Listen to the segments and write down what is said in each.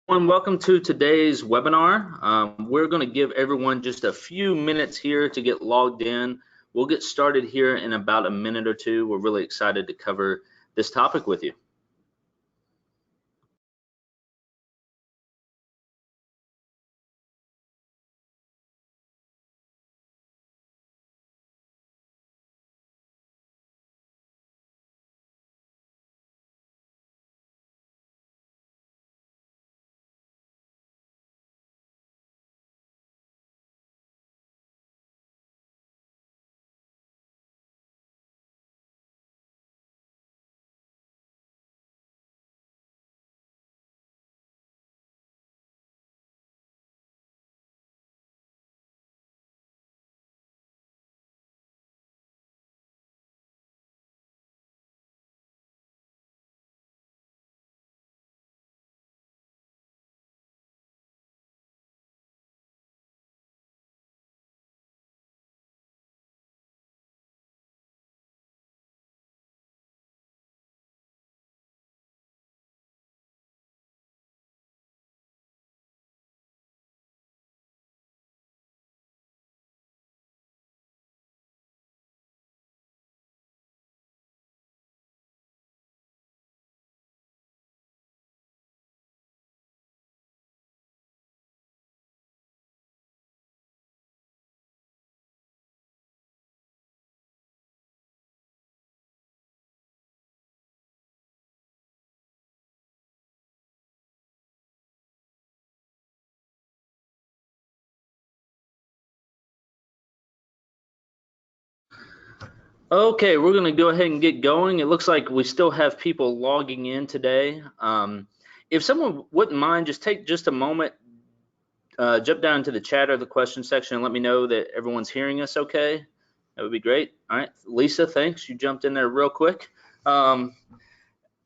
Welcome to today's webinar. We're going to give everyone just a few minutes here to get logged in. We'll get started here in about a minute or two. We're really excited to cover this topic with you. Okay, we're going to go ahead and get going. It looks like we still have people logging in today. If someone wouldn't mind, just take just a moment, jump down into the chat or the question section and let me know that everyone's hearing us okay. That would be great. All right, Lisa, thanks. You jumped in there real quick. Well,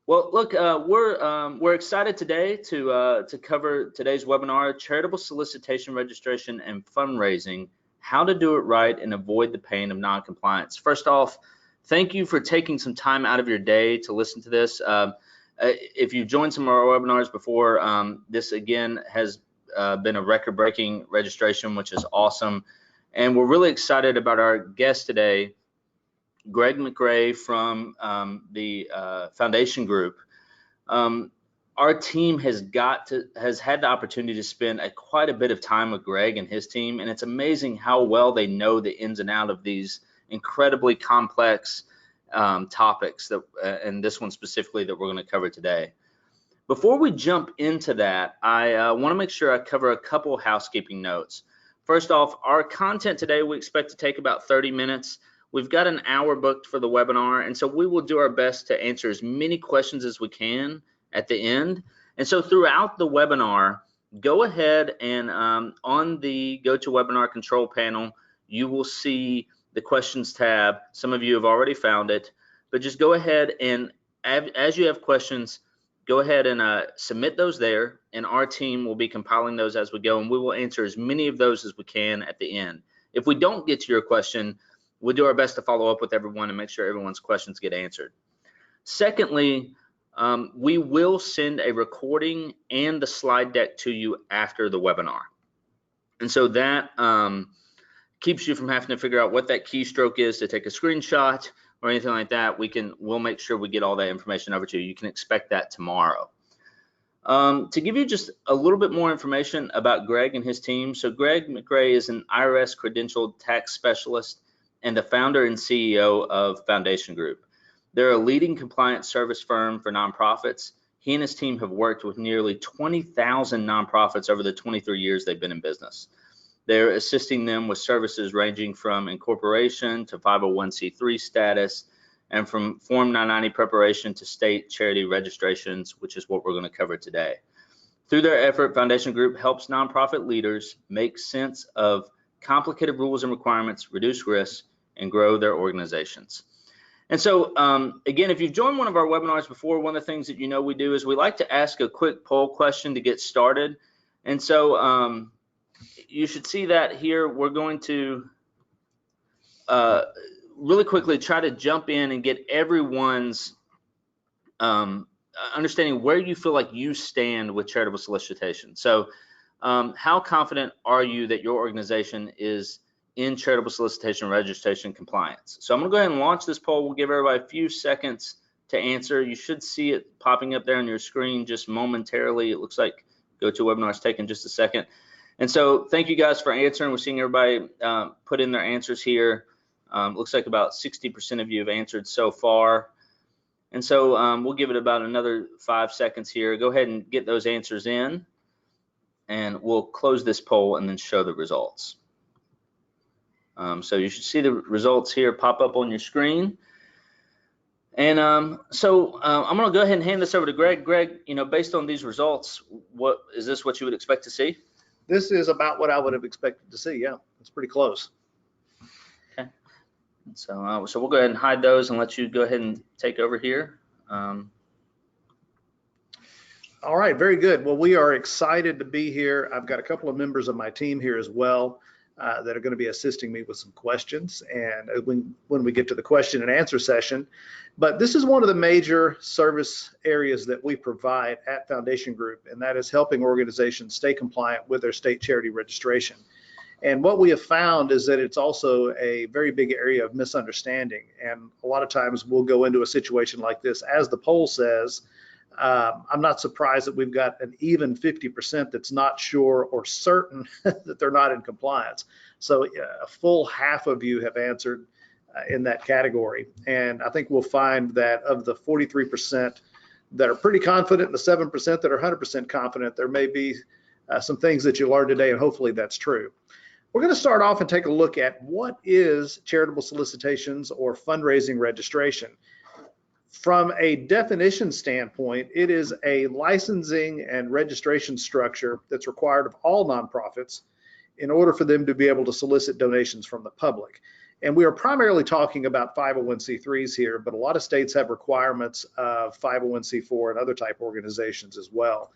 look, we're excited today to cover today's webinar, Charitable Solicitation, Registration, and Fundraising, how to do it right and avoid the pain of non-compliance. First off, thank you for taking some time out of your day to listen to this. If you've joined some of our webinars before, this again has been a record-breaking registration, which is awesome. And we're really excited about our guest today, Greg McRae from the Foundation Group. Our team has had the opportunity to spend quite a bit of time with Greg and his team, and it's amazing how well they know the ins and outs of these incredibly complex topics and this one specifically that we're going to cover today. Before we jump into that, I want to make sure I cover a couple housekeeping notes. First off, our content today we expect to take about 30 minutes. We've got an hour booked for the webinar, and so we will do our best to answer as many questions as we can at the end. And so throughout the webinar, go ahead and on the GoToWebinar control panel, you will see the questions tab. Some of you have already found it, but just go ahead and as you have questions, go ahead and submit those there, and our team will be compiling those as we go, and we will answer as many of those as we can at the end. If we don't get to your question, we'll do our best to follow up with everyone and make sure everyone's questions get answered. Secondly, we will send a recording and the slide deck to you after the webinar. And so that keeps you from having to figure out what that keystroke is to take a screenshot or anything like that. We'll make sure we get all that information over to you. You can expect that tomorrow. To give you just a little bit more information about Greg and his team. So Greg McRae is an IRS credentialed tax specialist and the founder and CEO of Foundation Group. They're a leading compliance service firm for nonprofits. He and his team have worked with nearly 20,000 nonprofits over the 23 years they've been in business. They're assisting them with services ranging from incorporation to 501c3 status, and from Form 990 preparation to state charity registrations, which is what we're going to cover today. Through their effort, Foundation Group helps nonprofit leaders make sense of complicated rules and requirements, reduce risks, and grow their organizations. And so, again, if you've joined one of our webinars before, one of the things that you know we do is we like to ask a quick poll question to get started. And so you should see that here. We're going to really quickly try to jump in and get everyone's understanding where you feel like you stand with charitable solicitation. So how confident are you that your organization is in charitable solicitation registration compliance? So I'm going to go ahead and launch this poll. We'll give everybody a few seconds to answer. You should see it popping up there on your screen just momentarily. It looks like GoToWebinar is taking just a second. And so thank you guys for answering. We're seeing everybody put in their answers here. Looks like about 60% of you have answered so far. And so we'll give it about another 5 seconds here. Go ahead and get those answers in, and we'll close this poll and then show the results. So you should see the results here pop up on your screen. And I'm going to go ahead and hand this over to Greg. Greg, based on these results, is this what you would expect to see? This is about what I would have expected to see. Yeah, it's pretty close. Okay. So we'll go ahead and hide those and let you go ahead and take over here. All right, very good. Well, we are excited to be here. I've got a couple of members of my team here as well that are going to be assisting me with some questions, and when we get to the question and answer session. But this is one of the major service areas that we provide at Foundation Group, and that is helping organizations stay compliant with their state charity registration. And what we have found is that it's also a very big area of misunderstanding. And a lot of times we'll go into a situation like this, as the poll says. I'm not surprised that we've got an even 50% that's not sure or certain that they're not in compliance. So a full half of you have answered in that category. And I think we'll find that of the 43% that are pretty confident and the 7% that are 100% confident, there may be some things that you learned today, and hopefully that's true. We're going to start off and take a look at what is charitable solicitations or fundraising registration. From a definition standpoint, it is a licensing and registration structure that's required of all nonprofits in order for them to be able to solicit donations from the public. And we are primarily talking about 501c3s here, but a lot of states have requirements of 501c4 and other type organizations as well.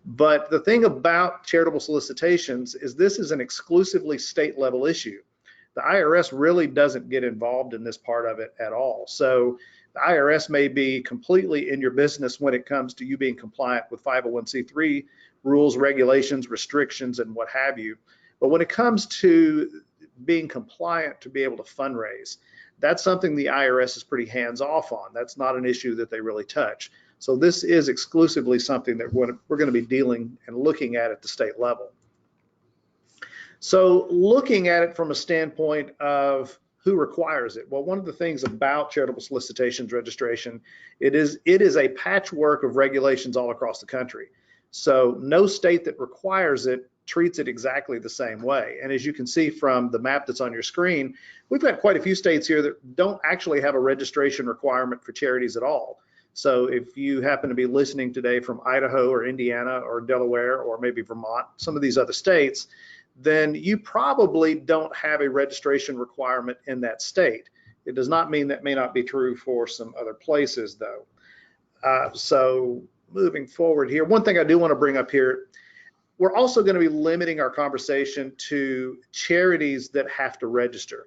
But the thing about charitable solicitations is this is an exclusively state level issue. The IRS really doesn't get involved in this part of it at all. So the IRS may be completely in your business when it comes to you being compliant with 501c3 rules, regulations, restrictions, and what have you. But when it comes to being compliant to be able to fundraise, that's something the IRS is pretty hands off on. That's not an issue that they really touch. So this is exclusively something that we're going to be dealing and looking at the state level. So looking at it from a standpoint of who requires it? Well, one of the things about charitable solicitations registration, it is a patchwork of regulations all across the country. So no state that requires it treats it exactly the same way. And as you can see from the map that's on your screen, we've got quite a few states here that don't actually have a registration requirement for charities at all. So if you happen to be listening today from Idaho or Indiana or Delaware or maybe Vermont, some of these other states, then you probably don't have a registration requirement in that state. It does not mean that may not be true for some other places though. So moving forward here, one thing I do want to bring up here, we're also going to be limiting our conversation to charities that have to register.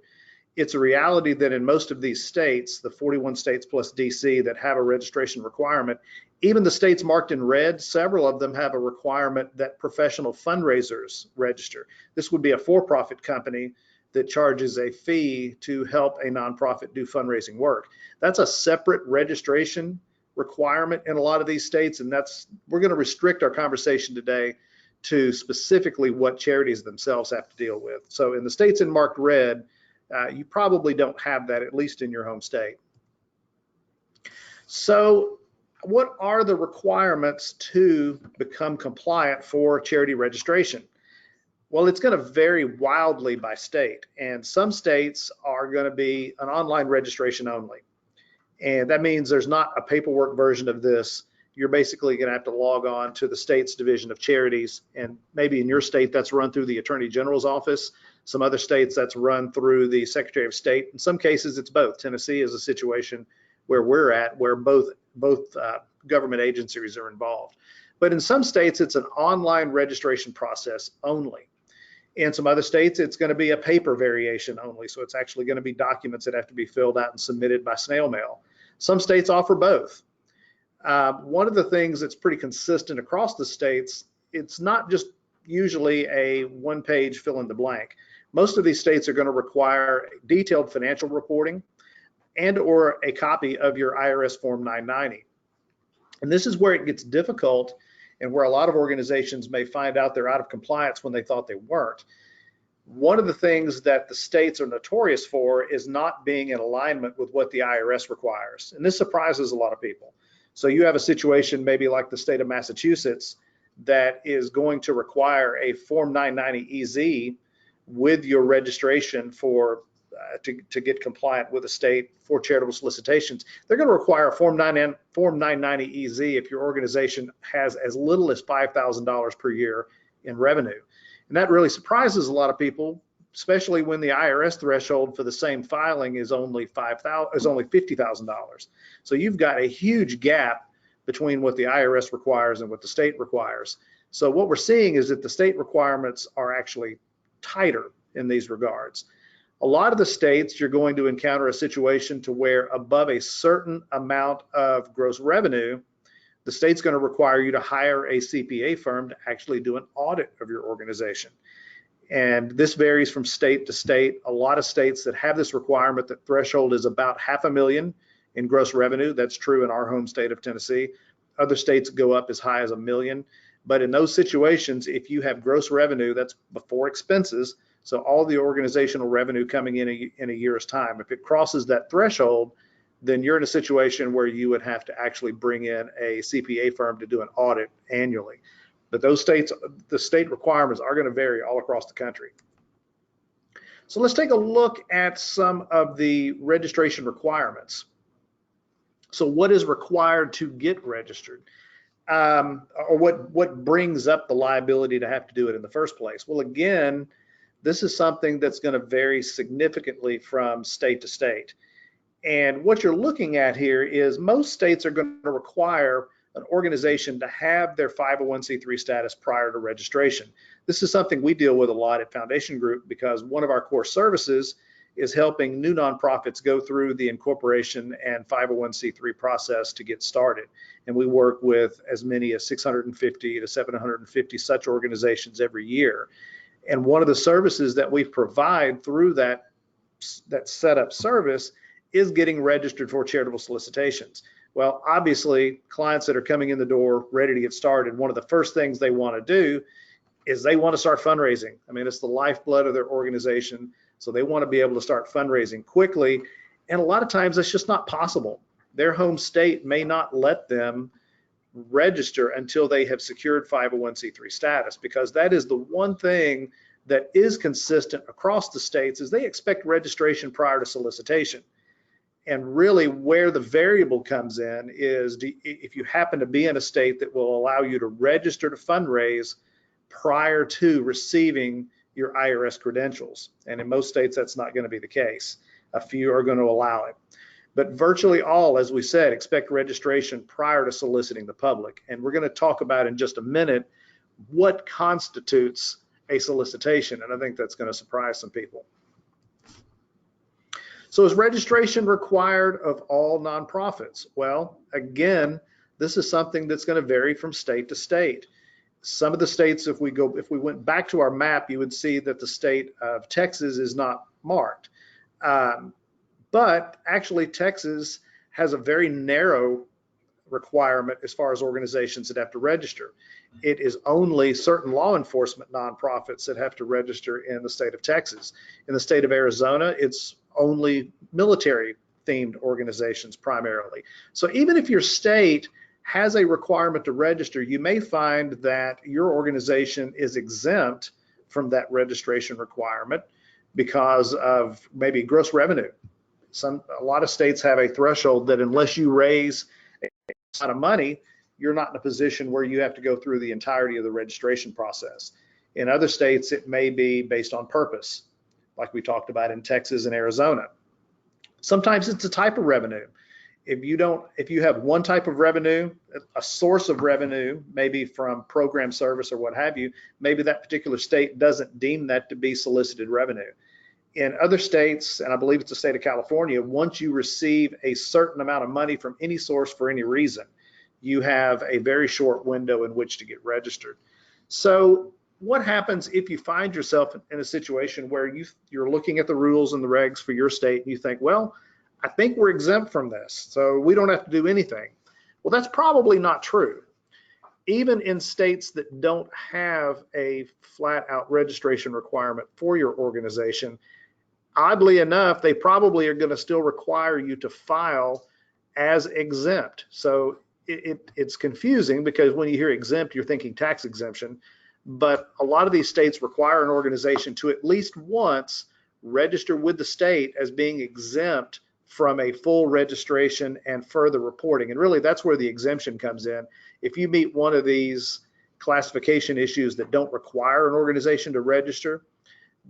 It's a reality that in most of these states, the 41 states plus DC that have a registration requirement, even the states marked in red, several of them have a requirement that professional fundraisers register. This would be a for-profit company that charges a fee to help a nonprofit do fundraising work. That's a separate registration requirement in a lot of these states, and we're going to restrict our conversation today to specifically what charities themselves have to deal with. So in the states in marked red, you probably don't have that, at least in your home state. So what are the requirements to become compliant for charity registration? Well, it's going to vary wildly by state, and some states are going to be an online registration only. And that means there's not a paperwork version of this. You're basically going to have to log on to the state's Division of Charities, and maybe in your state that's run through the Attorney General's office. Some other states that's run through the Secretary of State. In some cases it's both. Tennessee is a situation where we're at, where both government agencies are involved. But in some states it's an online registration process only. In some other states it's going to be a paper variation only, so it's actually going to be documents that have to be filled out and submitted by snail mail. Some states offer both. One of the things that's pretty consistent across the states, it's not just usually a one-page fill in the blank. Most of these states are going to require detailed financial reporting and or a copy of your IRS Form 990. And this is where it gets difficult and where a lot of organizations may find out they're out of compliance when they thought they weren't. One of the things that the states are notorious for is not being in alignment with what the IRS requires. And this surprises a lot of people. So you have a situation maybe like the state of Massachusetts that is going to require a Form 990 EZ with your registration for to get compliant with the state for charitable solicitations. They're going to require a Form 990 EZ if your organization has as little as $5,000 per year in revenue. And that really surprises a lot of people, especially when the IRS threshold for the same filing is only $50,000. So you've got a huge gap between what the IRS requires and what the state requires. So what we're seeing is that the state requirements are actually tighter in these regards. A lot of the states, you're going to encounter a situation to where above a certain amount of gross revenue, the state's going to require you to hire a CPA firm to actually do an audit of your organization. And this varies from state to state. A lot of states that have this requirement, that threshold is about $500,000 in gross revenue. That's true in our home state of Tennessee. Other states go up as high as $1 million. But in those situations, if you have gross revenue, that's before expenses, so all the organizational revenue coming in a year's time, if it crosses that threshold, then you're in a situation where you would have to actually bring in a CPA firm to do an audit annually. But those states, the state requirements are going to vary all across the country. So let's take a look at some of the registration requirements. So what is required to get registered? Or what brings up the liability to have to do it in the first place? Well, again, this is something that's going to vary significantly from state to state. And what you're looking at here is most states are going to require an organization to have their 501c3 status prior to registration. This is something we deal with a lot at Foundation Group because one of our core services is helping new nonprofits go through the incorporation and 501c3 process to get started. And we work with as many as 650 to 750 such organizations every year. And one of the services that we provide through that setup service is getting registered for charitable solicitations. Well, obviously, clients that are coming in the door ready to get started, one of the first things they want to do is they want to start fundraising. I mean, it's the lifeblood of their organization. So they want to be able to start fundraising quickly. And a lot of times that's just not possible. Their home state may not let them register until they have secured 501c3 status, because that is the one thing that is consistent across the states is they expect registration prior to solicitation. And really where the variable comes in is if you happen to be in a state that will allow you to register to fundraise prior to receiving your IRS credentials. And in most states, that's not going to be the case. A few are going to allow it. But virtually all, as we said, expect registration prior to soliciting the public. And we're going to talk about in just a minute what constitutes a solicitation. And I think that's going to surprise some people. So is registration required of all nonprofits? Well, again, this is something that's going to vary from state to state. Some of the states, if we went back to our map, you would see that the state of Texas is not marked. But actually, Texas has a very narrow requirement as far as organizations that have to register. It is only certain law enforcement nonprofits that have to register in the state of Texas. In the state of Arizona, it's only military-themed organizations primarily. So even if your state has a requirement to register, you may find that your organization is exempt from that registration requirement because of maybe gross revenue. A lot of states have a threshold that unless you raise a lot of money, you're not in a position where you have to go through the entirety of the registration process. In other states, it may be based on purpose, like we talked about in Texas and Arizona. Sometimes it's a type of revenue. If you have one type of revenue, a source of revenue, maybe from program service or what have you, maybe that particular state doesn't deem that to be solicited revenue. In other states, and I believe it's the state of California, once you receive a certain amount of money from any source for any reason, you have a very short window in which to get registered. So what happens if you find yourself in a situation where you're looking at the rules and the regs for your state and you think, well, I think we're exempt from this, so we don't have to do anything? Well, that's probably not true. Even in states that don't have a flat out registration requirement for your organization, oddly enough, they probably are going to still require you to file as exempt. So it's confusing because when you hear exempt, you're thinking tax exemption. But a lot of these states require an organization to at least once register with the state as being exempt from a full registration and further reporting. And really, that's where the exemption comes in. If you meet one of these classification issues that don't require an organization to register,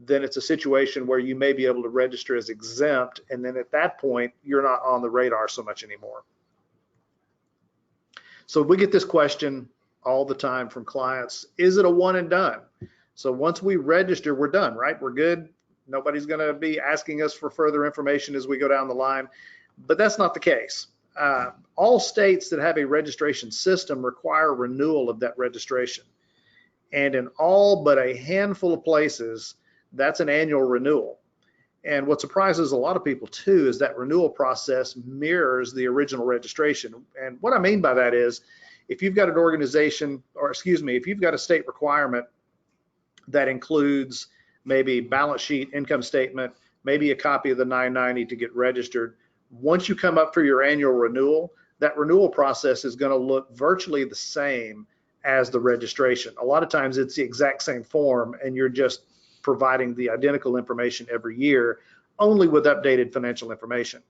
then it's a situation where you may be able to register as exempt, and then at that point, you're not on the radar so much anymore. So we get this question all the time from clients: is it a one and done? So once we register, we're done, right? We're good. Nobody's going to be asking us for further information as we go down the line, but that's not the case. All states that have a registration system require renewal of that registration. And in all but a handful of places, that's an annual renewal. And what surprises a lot of people too is that renewal process mirrors the original registration. And what I mean by that is, if you've got an organization, or excuse me, if you've got a state requirement that includes maybe balance sheet, income statement, maybe a copy of the 990 to get registered, once you come up for your annual renewal, that renewal process is going to look virtually the same as the registration. A lot of times it's the exact same form and you're just providing the identical information every year, only with updated financial information.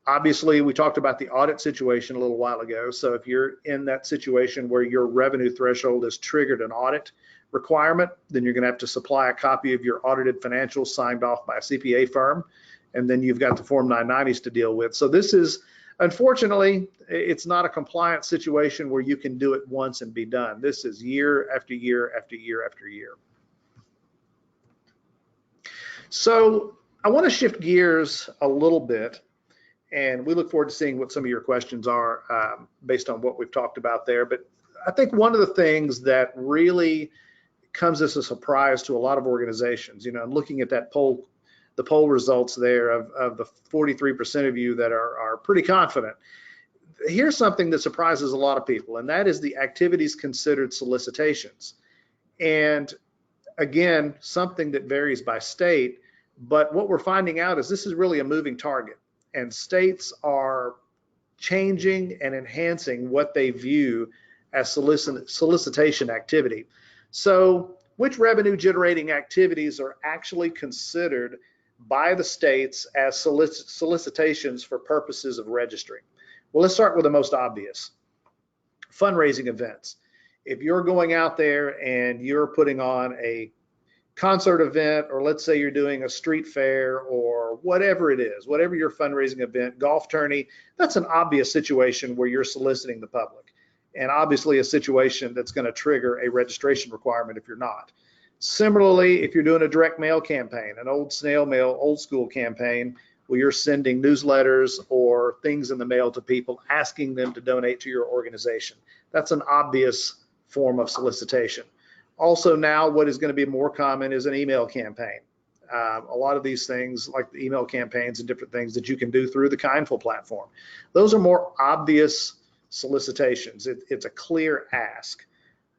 Obviously, we talked about the audit situation a little while ago. So if you're in that situation where your revenue threshold has triggered an audit requirement, then you're going to have to supply a copy of your audited financials signed off by a CPA firm. And then you've got the Form 990s to deal with. So this is, unfortunately, it's not a compliance situation where you can do it once and be done. This is year after year after year after year. So I want to shift gears a little bit, and we look forward to seeing what some of your questions are based on what we've talked about there. But I think one of the things that really comes as a surprise to a lot of organizations, I'm looking at that poll, the poll results there of the 43% of you that are pretty confident. Here's something that surprises a lot of people, and that is the activities considered solicitations. And again, something that varies by state, but what we're finding out is this is really a moving target, and states are changing and enhancing what they view as solicitation activity. So which revenue generating activities are actually considered by the states as solicitations for purposes of registering? Well, let's start with the most obvious: fundraising events. If you're going out there and you're putting on a concert event, or let's say you're doing a street fair or whatever it is, whatever your fundraising event, golf tourney, that's an obvious situation where you're soliciting the public, and obviously a situation that's going to trigger a registration requirement if you're not. Similarly, if you're doing a direct mail campaign, an old snail mail, old school campaign, where you're sending newsletters or things in the mail to people asking them to donate to your organization, that's an obvious form of solicitation. Also now, what is going to be more common is an email campaign. A lot of these things, like the email campaigns and different things that you can do through the Kindful platform, those are more obvious solicitations. It's a clear ask,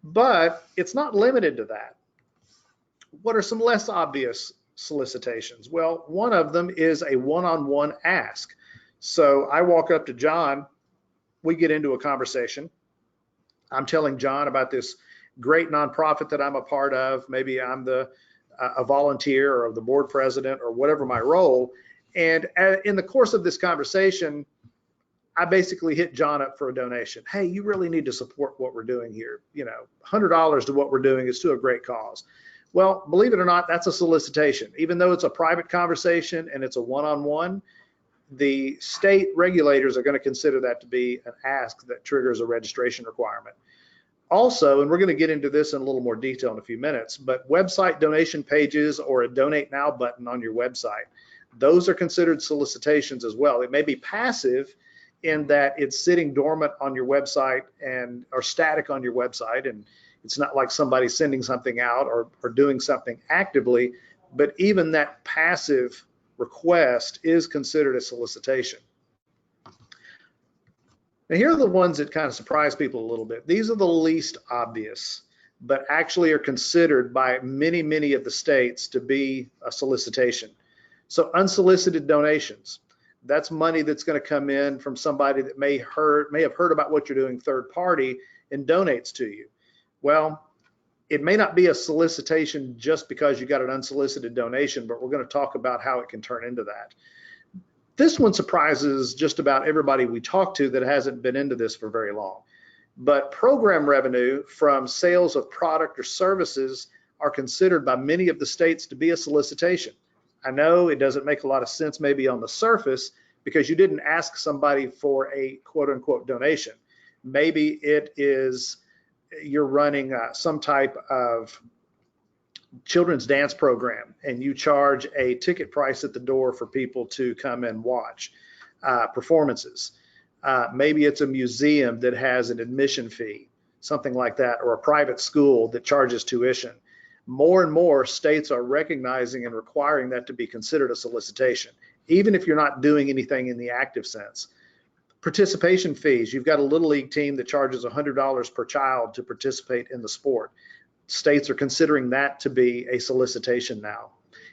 but it's not limited to that. What are some less obvious solicitations? Well, one of them is a one-on-one ask. So I walk up to John, we get into a conversation. I'm telling John about this great nonprofit that I'm a part of. Maybe I'm a volunteer or the board president or whatever my role. And in the course of this conversation, I basically hit John up for a donation. Hey, you really need to support what we're doing here. $100 to what we're doing is to a great cause. Well, believe it or not, that's a solicitation. Even though it's a private conversation and it's a one-on-one, the state regulators are going to consider that to be an ask that triggers a registration requirement. Also, and we're going to get into this in a little more detail in a few minutes, but website donation pages or a donate now button on your website, those are considered solicitations as well. It may be passive in that it's sitting dormant on your website and or static on your website, and it's not like somebody sending something out or doing something actively, but even that passive request is considered a solicitation. Now, here are the ones that kind of surprise people a little bit. These are the least obvious, but actually are considered by many, many of the states to be a solicitation. So unsolicited donations, that's money that's going to come in from somebody that may have heard about what you're doing third party and donates to you. Well, it may not be a solicitation just because you got an unsolicited donation, but we're going to talk about how it can turn into that. This one surprises just about everybody we talk to that hasn't been into this for very long. But program revenue from sales of product or services are considered by many of the states to be a solicitation. I know it doesn't make a lot of sense maybe on the surface because you didn't ask somebody for a quote unquote donation. Maybe it is you're running some type of children's dance program and you charge a ticket price at the door for people to come and watch performances. Maybe it's a museum that has an admission fee, something like that, or a private school that charges tuition. More and more states are recognizing and requiring that to be considered a solicitation, even if you're not doing anything in the active sense. Participation fees, you've got a little league team that charges $100 per child to participate in the sport. States are considering that to be a solicitation now,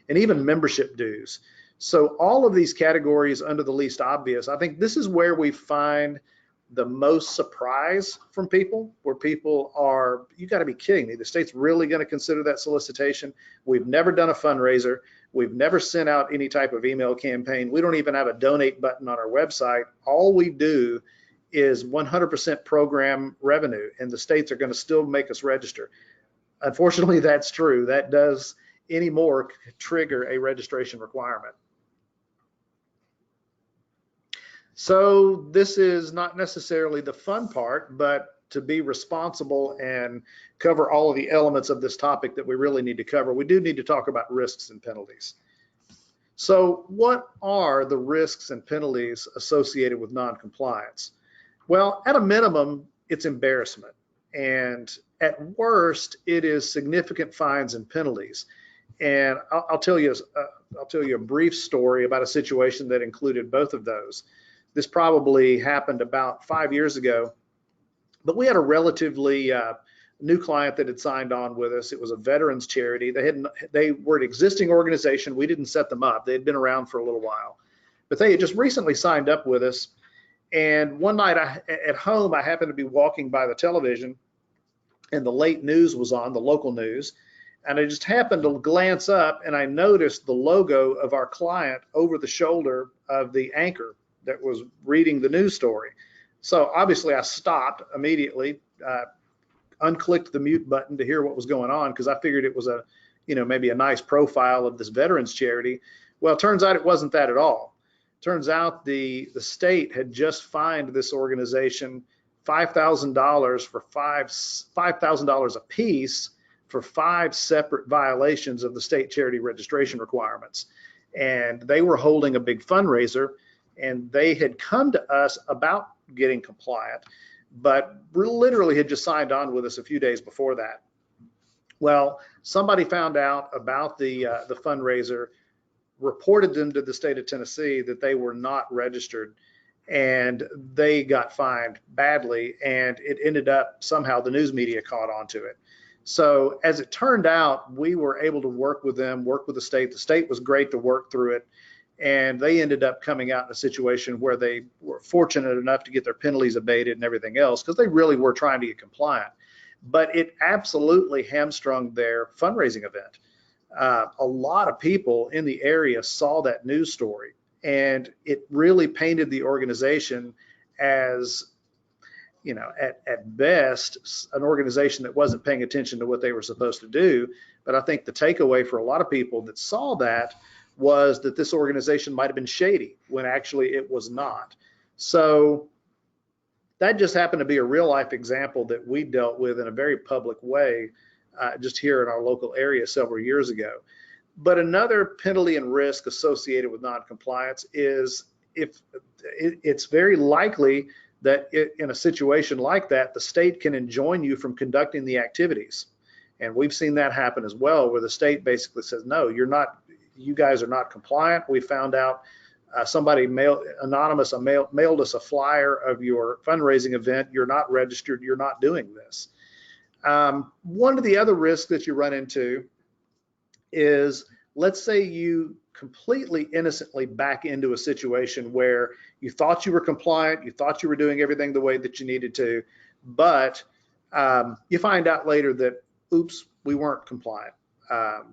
and even membership dues. So all of these categories under the least obvious, I think this is where we find the most surprise from people, where people are, you got to be kidding me, the state's really going to consider that solicitation? We've never done a fundraiser. We've never sent out any type of email campaign. We don't even have a donate button on our website. All we do is 100% program revenue, and the states are going to still make us register. Unfortunately, that's true. That does anymore trigger a registration requirement. So this is not necessarily the fun part, but to be responsible and cover all of the elements of this topic that we really need to cover, we do need to talk about risks and penalties. So what are the risks and penalties associated with non-compliance? Well, at a minimum, it's embarrassment. And at worst, it is significant fines and penalties. And I'll tell you a brief story about a situation that included both of those. This probably happened about 5 years ago, but we had a relatively new client that had signed on with us. It was a veterans charity. They were an existing organization. We didn't set them up. They had been around for a little while, but they had just recently signed up with us. And one night at home, I happened to be walking by the television, and the late news was on, the local news, and I just happened to glance up, and I noticed the logo of our client over the shoulder of the anchor that was reading the news story. So obviously I stopped immediately, unclicked the mute button to hear what was going on, because I figured it was maybe a nice profile of this veterans charity. Well, it turns out it wasn't that at all. Turns out the state had just fined this organization $5,000 for $5,000 a piece for 5 separate violations of the state charity registration requirements. And they were holding a big fundraiser, and they had come to us about getting compliant, but literally had just signed on with us a few days before that. Well, somebody found out about the fundraiser, reported them to the state of Tennessee that they were not registered, and they got fined badly, and it ended up somehow the news media caught on to it. So as it turned out, we were able to work with them, work with the state. The state was great to work through it, and they ended up coming out in a situation where they were fortunate enough to get their penalties abated and everything else, because they really were trying to get compliant. But it absolutely hamstrung their fundraising event. A lot of people in the area saw that news story, and it really painted the organization as, at best, an organization that wasn't paying attention to what they were supposed to do. But I think the takeaway for a lot of people that saw that was that this organization might have been shady when actually it was not. So that just happened to be a real life example that we dealt with in a very public way just here in our local area several years ago. But another penalty and risk associated with noncompliance is if it's very likely that in a situation like that, the state can enjoin you from conducting the activities. And we've seen that happen as well, where the state basically says, no, you guys are not compliant. We found out somebody mailed us a flyer of your fundraising event. You're not registered. You're not doing this. One of the other risks that you run into is, let's say you completely innocently back into a situation where you thought you were compliant, you thought you were doing everything the way that you needed to, but you find out later that, oops, we weren't compliant.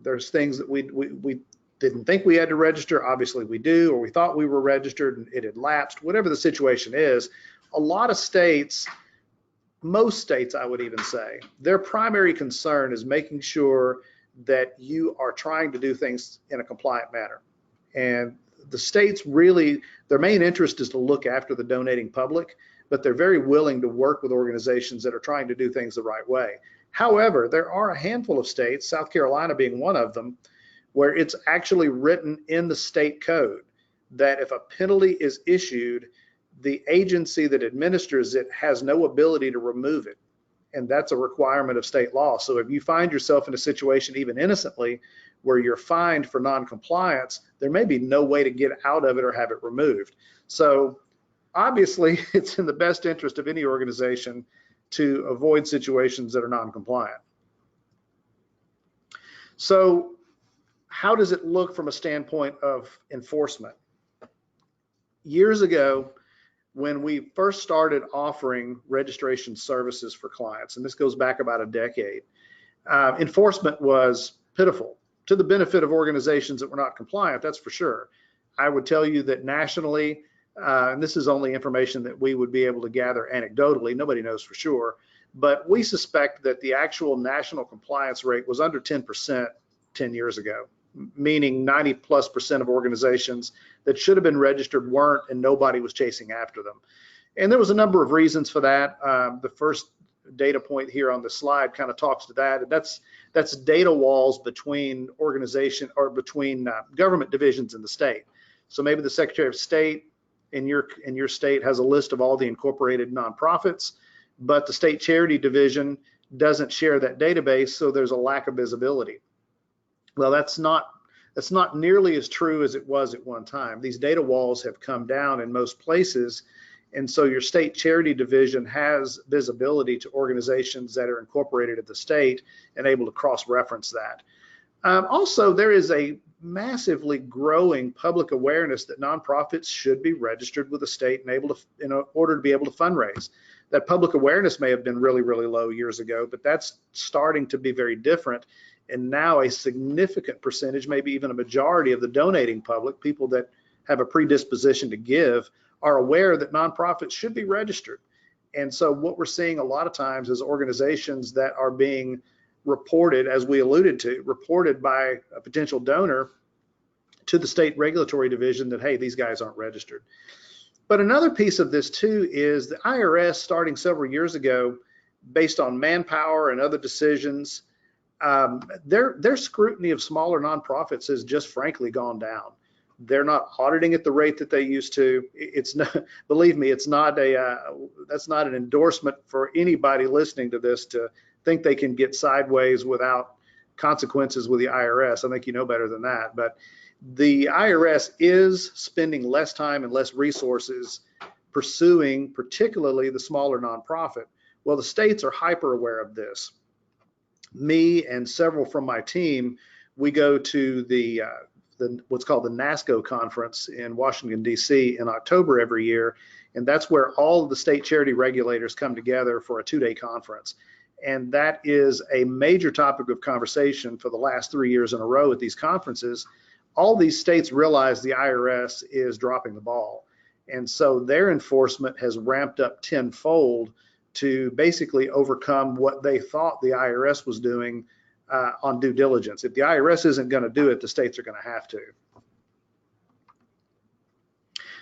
There's things that we didn't think we had to register. Obviously we do, or we thought we were registered and it had lapsed. Whatever the situation is, a lot of states, most states I would even say, their primary concern is making sure that you are trying to do things in a compliant manner. And the states really, their main interest is to look after the donating public, but they're very willing to work with organizations that are trying to do things the right way. However, there are a handful of states, South Carolina being one of them, where it's actually written in the state code that if a penalty is issued, the agency that administers it has no ability to remove it. And that's a requirement of state law. So if you find yourself in a situation, even innocently, where you're fined for non-compliance, there may be no way to get out of it or have it removed. So obviously, it's in the best interest of any organization to avoid situations that are non-compliant. So how does it look from a standpoint of enforcement? Years ago, when we first started offering registration services for clients, and this goes back about a decade, enforcement was pitiful, to the benefit of organizations that were not compliant, that's for sure. I would tell you that nationally, and this is only information that we would be able to gather anecdotally, nobody knows for sure, but we suspect that the actual national compliance rate was under 10% 10 years ago, meaning 90+% of organizations that should have been registered weren't, and nobody was chasing after them. And there was a number of reasons for that. The first data point here on the slide kind of talks to that. And that's data walls between organization or between government divisions in the state. So maybe the Secretary of State in your state has a list of all the incorporated nonprofits, but the state charity division doesn't share that database, so there's a lack of visibility. Well, that's not nearly as true as it was at one time. These data walls have come down in most places, and so your state charity division has visibility to organizations that are incorporated at the state and able to cross-reference that. Also, there is a massively growing public awareness that nonprofits should be registered with the state and able to, in order to be able to fundraise. That public awareness may have been really, really low years ago, but that's starting to be very different. And now a significant percentage, maybe even a majority of the donating public, people that have a predisposition to give, are aware that nonprofits should be registered. And so what we're seeing a lot of times is organizations that are being reported, as we alluded to, reported by a potential donor to the state regulatory division that, hey, these guys aren't registered. But another piece of this too is the IRS, starting several years ago, based on manpower and other decisions, their scrutiny of smaller nonprofits has just frankly gone down. They're not auditing at the rate that they used to. It's not, believe me, it's not that's not an endorsement for anybody listening to this to think they can get sideways without consequences with the IRS. I think you know better than that. But the IRS is spending less time and less resources pursuing particularly the smaller nonprofit. Well, the states are hyper aware of this. Me and several from my team, we go to the what's called the NASCO conference in Washington, D.C. in October every year. And that's where all of the state charity regulators come together for a 2-day conference. And that is a major topic of conversation for the last 3 years in a row at these conferences. All these states realize the IRS is dropping the ball. And so their enforcement has ramped up tenfold to basically overcome what they thought the IRS was doing on due diligence. If the IRS isn't going to do it, the states are going to have to.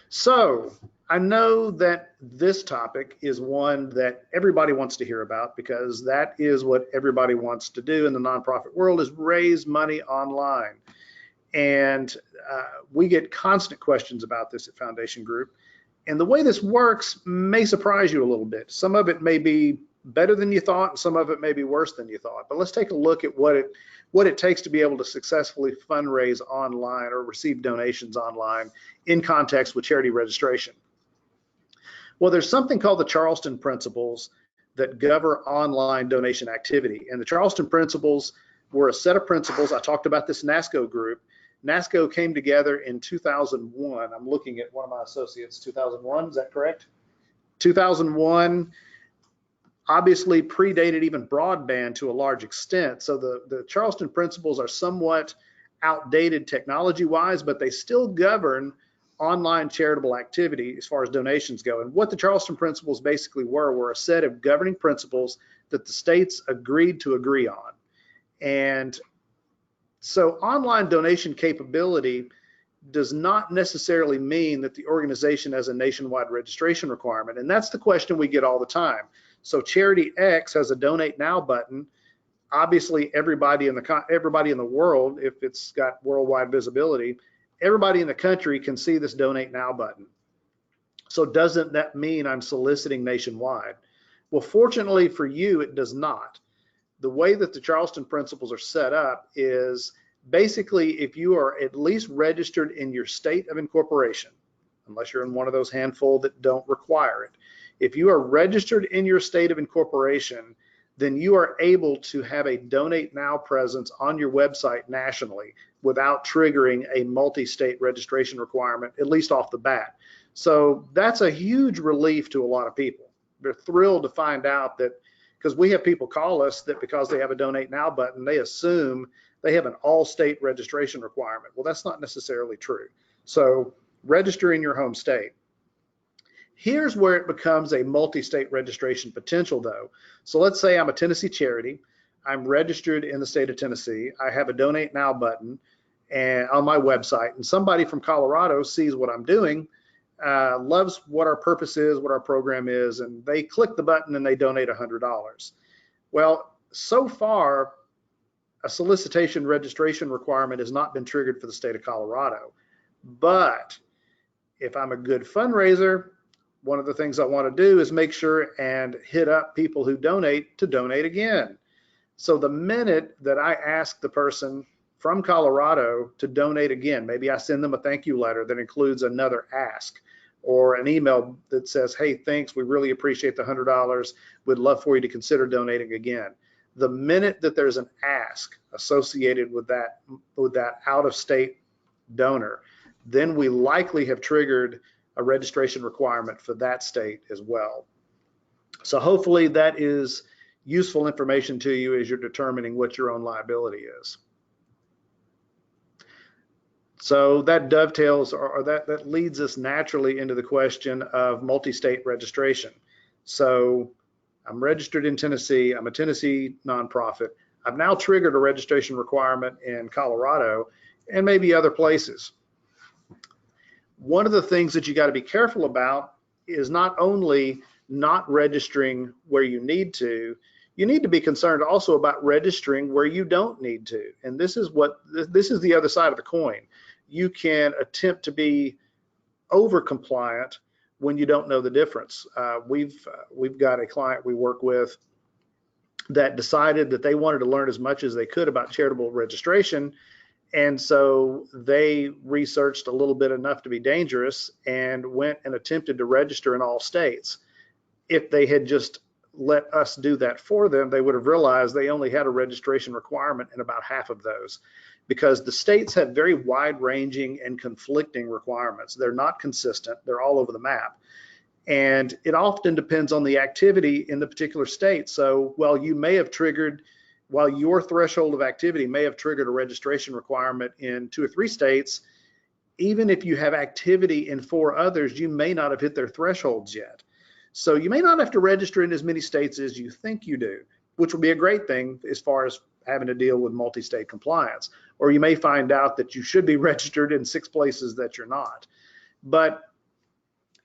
So I know that this topic is one that everybody wants to hear about, because that is what everybody wants to do in the nonprofit world, is raise money online. And we get constant questions about this at Foundation Group. And the way this works may surprise you a little bit. Some of it may be better than you thought, and some of it may be worse than you thought. But let's take a look at what it takes to be able to successfully fundraise online or receive donations online in context with charity registration. Well, there's something called the Charleston Principles that govern online donation activity. And the Charleston Principles were a set of principles. I talked about this NASCO group. NASCO came together in 2001. I'm looking at one of my associates, 2001, is that correct? 2001 obviously predated even broadband to a large extent. So the Charleston Principles are somewhat outdated technology-wise, but they still govern online charitable activity as far as donations go. And what the Charleston Principles basically were a set of governing principles that the states agreed to agree on. And so online donation capability does not necessarily mean that the organization has a nationwide registration requirement. And that's the question we get all the time. So Charity X has a Donate Now button. Obviously, everybody in the world, if it's got worldwide visibility, everybody in the country can see this Donate Now button. So doesn't that mean I'm soliciting nationwide? Well, fortunately for you, it does not. The way that the Charleston Principles are set up is basically if you are at least registered in your state of incorporation, unless you're in one of those handful that don't require it, if you are registered in your state of incorporation, then you are able to have a Donate Now presence on your website nationally without triggering a multi-state registration requirement, at least off the bat. So that's a huge relief to a lot of people. They're thrilled to find out that, because we have people call us that because they have a Donate Now button, they assume they have an all-state registration requirement. Well, that's not necessarily true. So register in your home state. Here's where it becomes a multi-state registration potential though. So let's say I'm a Tennessee charity. I'm registered in the state of Tennessee. I have a Donate Now button and on my website, and somebody from Colorado sees what I'm doing, loves what our purpose is, what our program is, and they click the button and they donate $100. Well, so far, a solicitation registration requirement has not been triggered for the state of Colorado. But if I'm a good fundraiser, one of the things I want to do is make sure and hit up people who donate to donate again. So the minute that I ask the person from Colorado to donate again, maybe I send them a thank you letter that includes another ask or an email that says, hey, thanks, we really appreciate the $100. We'd love for you to consider donating again. The minute that there's an ask associated with that out-of-state donor, then we likely have triggered a registration requirement for that state as well. So hopefully that is useful information to you as you're determining what your own liability is. So that dovetails, or that leads us naturally into the question of multi-state registration. So I'm registered in Tennessee. I'm a Tennessee nonprofit. I've now triggered a registration requirement in Colorado and maybe other places. One of the things that you got to be careful about is not only not registering where you need to be concerned also about registering where you don't need to. And this is the other side of the coin. You can attempt to be over compliant when you don't know the difference. We've got a client we work with that decided that they wanted to learn as much as they could about charitable registration. And so they researched a little bit enough to be dangerous and went and attempted to register in all states. If they had just let us do that for them, they would have realized they only had a registration requirement in about half of those, because the states have very wide-ranging and conflicting requirements. They're not consistent. They're all over the map. And it often depends on the activity in the particular state. So while your threshold of activity may have triggered a registration requirement in 2 or 3 states, even if you have activity in 4 others, you may not have hit their thresholds yet. So you may not have to register in as many states as you think you do, which will be a great thing as far as having to deal with multi-state compliance. Or you may find out that you should be registered in 6 places that you're not. But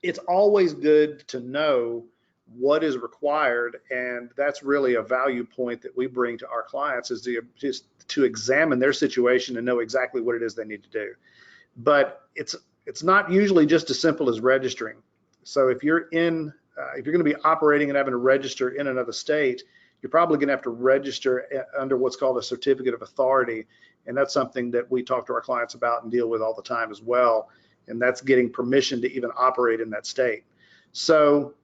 it's always good to know what is required, and that's really a value point that we bring to our clients, is just to examine their situation and know exactly what it is they need to do. But it's not usually just as simple as registering. So if you're going to be operating and having to register in another state, you're probably going to have to register under what's called a certificate of authority, and that's something that we talk to our clients about and deal with all the time as well, and that's getting permission to even operate in that state. So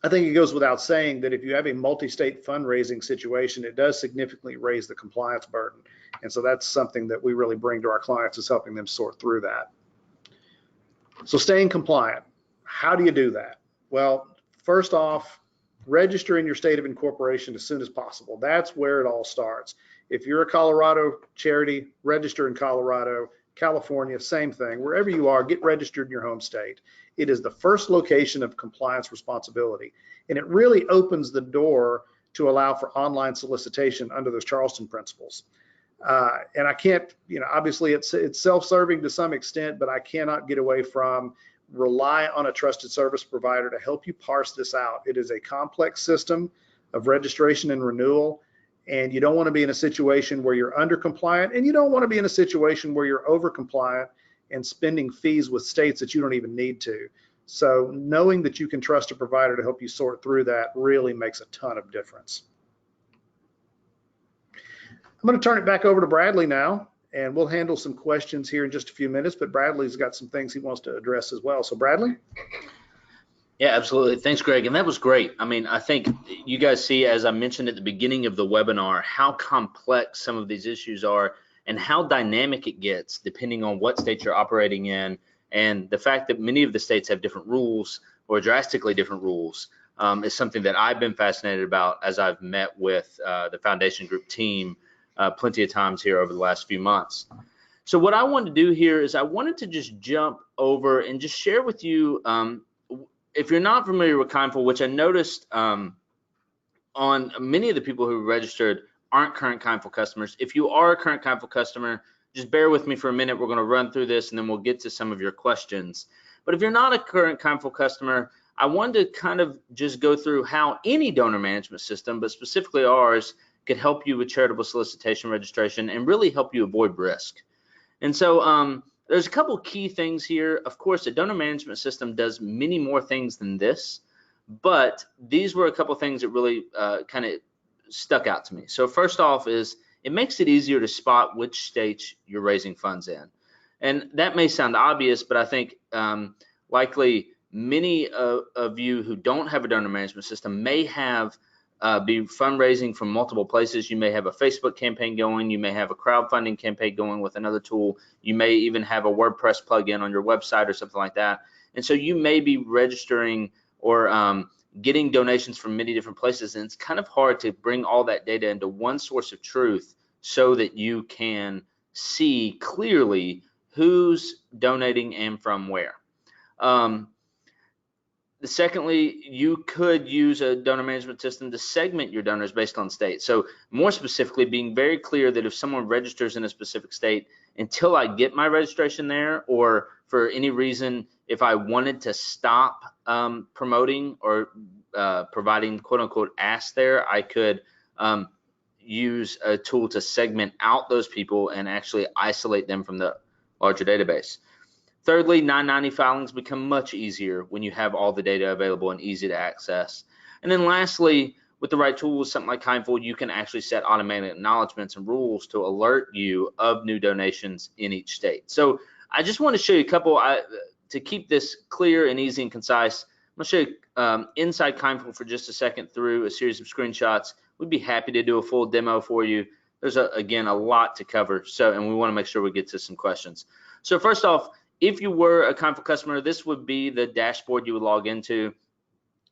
I think it goes without saying that if you have a multi-state fundraising situation, it does significantly raise the compliance burden. And so that's something that we really bring to our clients, is helping them sort through that. So staying compliant, how do you do that? Well, first off, register in your state of incorporation as soon as possible. That's where it all starts. If you're a Colorado charity, register in Colorado. California, same thing. Wherever you are, get registered in your home state. It is the first location of compliance responsibility, and it really opens the door to allow for online solicitation under those Charleston principles. And I can't, obviously it's self-serving to some extent, but I cannot get away from rely on a trusted service provider to help you parse this out. It is a complex system of registration and renewal, and you don't want to be in a situation where you're under compliant, and you don't want to be in a situation where you're over compliant and spending fees with states that you don't even need to. So knowing that you can trust a provider to help you sort through that really makes a ton of difference. I'm going to turn it back over to Bradley now, and we'll handle some questions here in just a few minutes, but Bradley's got some things he wants to address as well. So Bradley? Yeah, absolutely. Thanks, Greg. And that was great. I mean, I think you guys see, as I mentioned at the beginning of the webinar, how complex some of these issues are and how dynamic it gets depending on what state you're operating in, and the fact that many of the states have different rules or drastically different rules is something that I've been fascinated about as I've met with the Foundation Group team plenty of times here over the last few months. So what I wanted to do here is I wanted to just jump over and just share with you, if you're not familiar with Kindful, which I noticed on many of the people who registered aren't current Kindful customers. If you are a current Kindful customer, just bear with me for a minute. We're going to run through this and then we'll get to some of your questions. But if you're not a current Kindful customer, I wanted to kind of just go through how any donor management system, but specifically ours, could help you with charitable solicitation registration and really help you avoid risk. And so there's a couple key things here. Of course, a donor management system does many more things than this, but these were a couple things that really kind of stuck out to me. So first off is it makes it easier to spot which states you're raising funds in. And that may sound obvious, but I think likely many of you who don't have a donor management system may have be fundraising from multiple places. You may have a Facebook campaign going, you may have a crowdfunding campaign going with another tool, you may even have a WordPress plugin on your website or something like that. And so you may be registering or getting donations from many different places, and it's kind of hard to bring all that data into one source of truth so that you can see clearly who's donating and from where. Secondly, you could use a donor management system to segment your donors based on state. So more specifically, being very clear that if someone registers in a specific state, until I get my registration there, or for any reason, if I wanted to stop promoting or providing quote unquote ask there, I could use a tool to segment out those people and actually isolate them from the larger database. Thirdly, 990 filings become much easier when you have all the data available and easy to access. And then lastly, with the right tools, something like Kindful, you can actually set automatic acknowledgments and rules to alert you of new donations in each state. So I just want to show you a couple, to keep this clear and easy and concise. I'm going to show you inside Kindful for just a second through a series of screenshots. We'd be happy to do a full demo for you. There's, again, a lot to cover, and we want to make sure we get to some questions. So first off, if you were a Kindful customer, this would be the dashboard you would log into.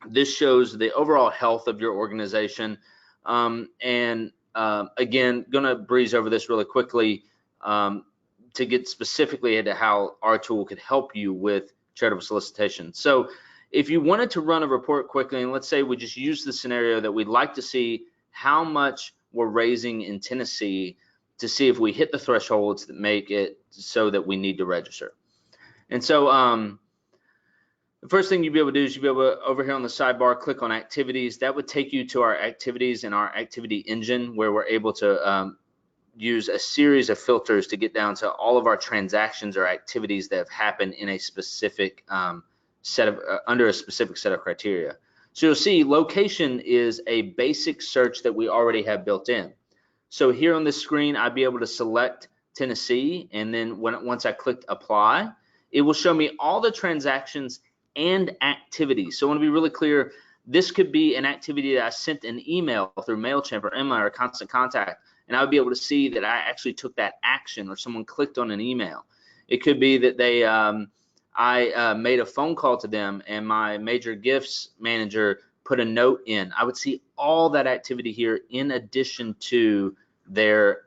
This shows the overall health of your organization. Again, gonna breeze over this really quickly to get specifically into how our tool could help you with charitable solicitation. So if you wanted to run a report quickly, and let's say we just use the scenario that we'd like to see how much we're raising in Tennessee to see if we hit the thresholds that make it so that we need to register. And so The first thing you'd be able to do is you'd be able to, over here on the sidebar, click on activities. That would take you to our activities and our activity engine, where we're able to use a series of filters to get down to all of our transactions or activities that have happened in a specific set of under a specific set of criteria. So you'll see location is a basic search that we already have built in. So here on this screen, I'd be able to select Tennessee, and then once I clicked apply, it will show me all the transactions and activities. So I want to be really clear, this could be an activity that I sent an email through MailChimp or Emma or Constant Contact, and I would be able to see that I actually took that action or someone clicked on an email. It could be that they I made a phone call to them and my major gifts manager put a note in. I would see all that activity here in addition to their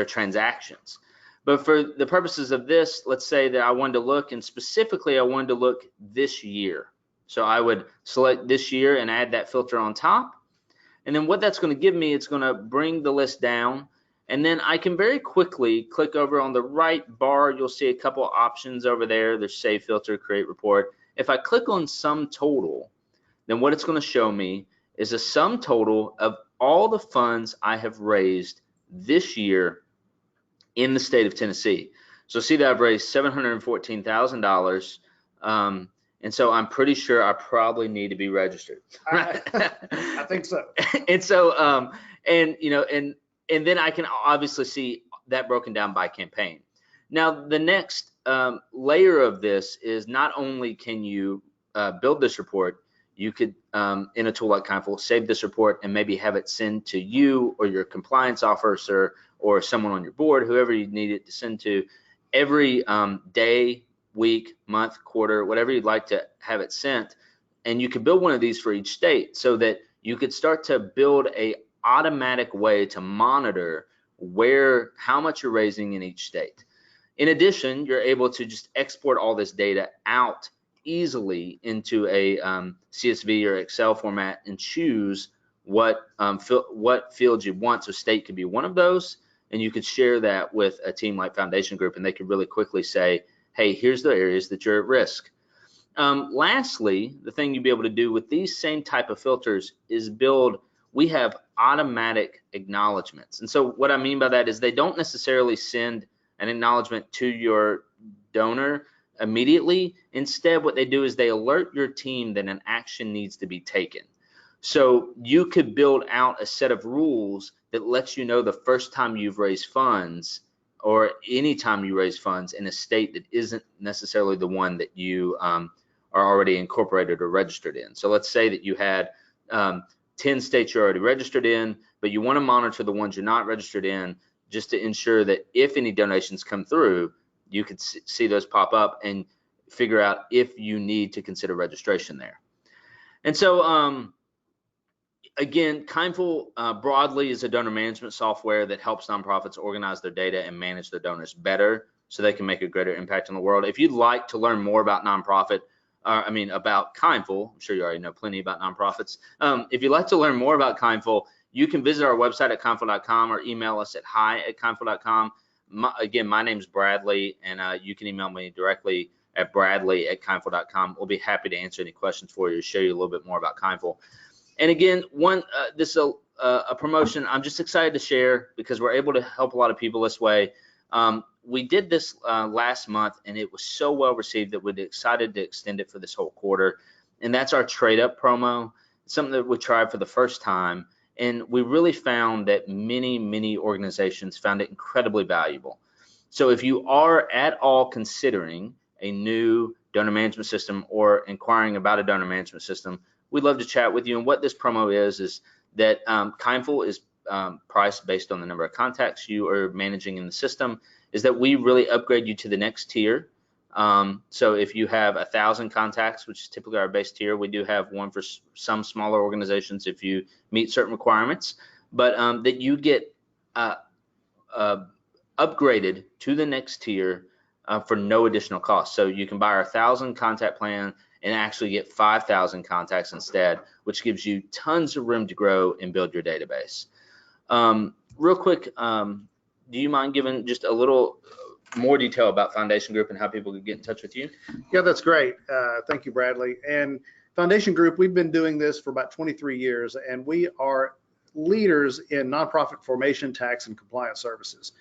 transactions. But for the purposes of this, let's say that I wanted to look, and specifically I wanted to look this year. So I would select this year and add that filter on top. And then what that's going to give me, it's going to bring the list down. And then I can very quickly click over on the right bar. You'll see a couple options over there. There's Save Filter, Create Report. If I click on Sum Total, then what it's going to show me is a sum total of all the funds I have raised this year in the state of Tennessee. So see that I've raised $714,000. And so I'm pretty sure I probably need to be registered. I think so. And so, and then I can obviously see that broken down by campaign. Now, the next layer of this is not only can you build this report, you could, in a tool like Kindful, save this report and maybe have it send to you or your compliance officer or someone on your board, whoever you need it to send to, every day, week, month, quarter, whatever you'd like to have it sent. And you could build one of these for each state so that you could start to build a automatic way to monitor how much you're raising in each state. In addition, you're able to just export all this data out easily into a CSV or Excel format and choose what fields you want. So state could be one of those, and you could share that with a team like Foundation Group, and they could really quickly say, hey, here's the areas that you're at risk. Lastly, the thing you'd be able to do with these same type of filters is we have automatic acknowledgments. And so what I mean by that is they don't necessarily send an acknowledgement to your donor immediately. Instead, what they do is they alert your team that an action needs to be taken. So you could build out a set of rules that lets you know the first time you've raised funds or any time you raise funds in a state that isn't necessarily the one that you are already incorporated or registered in. So let's say that you had 10 states you're already registered in, but you want to monitor the ones you're not registered in just to ensure that if any donations come through, you could see those pop up and figure out if you need to consider registration there. And so again, Kindful broadly is a donor management software that helps nonprofits organize their data and manage their donors better so they can make a greater impact on the world. If you'd like to learn more about about Kindful, I'm sure you already know plenty about nonprofits. If you'd like to learn more about Kindful, you can visit our website at kindful.com or email us at hi@kindful.com. Again, my name's Bradley, and you can email me directly at bradley@kindful.com. We'll be happy to answer any questions for you, share you a little bit more about Kindful. And again, this is a promotion I'm just excited to share because we're able to help a lot of people this way. We did this last month, and it was so well received that we're excited to extend it for this whole quarter. And that's our trade up promo. It's something that we tried for the first time. And we really found that many organizations found it incredibly valuable. So if you are at all considering a new donor management system or inquiring about a donor management system, we'd love to chat with you. And what this promo is that Kindful is priced based on the number of contacts you are managing in the system, is that we really upgrade you to the next tier. So if you have 1,000 contacts, which is typically our base tier, we do have one for some smaller organizations if you meet certain requirements, but that you get upgraded to the next tier for no additional cost. So you can buy our 1,000 contact plan and actually get 5,000 contacts instead, which gives you tons of room to grow and build your database. Real quick, do you mind giving just a little more detail about Foundation Group and how people could get in touch with you? Yeah, that's great. Thank you, Bradley. And Foundation Group, we've been doing this for about 23 years, and we are leaders in nonprofit formation, tax, and compliance services.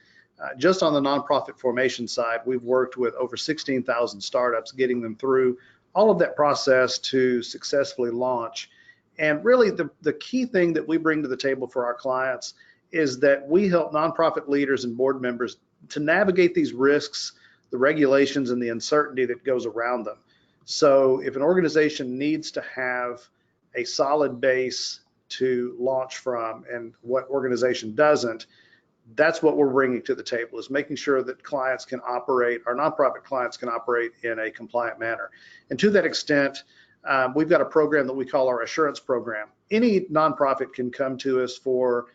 Just on the nonprofit formation side, we've worked with over 16,000 startups, getting them through all of that process to successfully launch. And really, the key thing that we bring to the table for our clients is that we help nonprofit leaders and board members to navigate these risks, the regulations, and the uncertainty that goes around them. So if an organization needs to have a solid base to launch from, and what organization doesn't, that's what we're bringing to the table, is making sure that clients can operate, our nonprofit clients can operate in a compliant manner. And to that extent, we've got a program that we call our assurance program. Any nonprofit can come to us for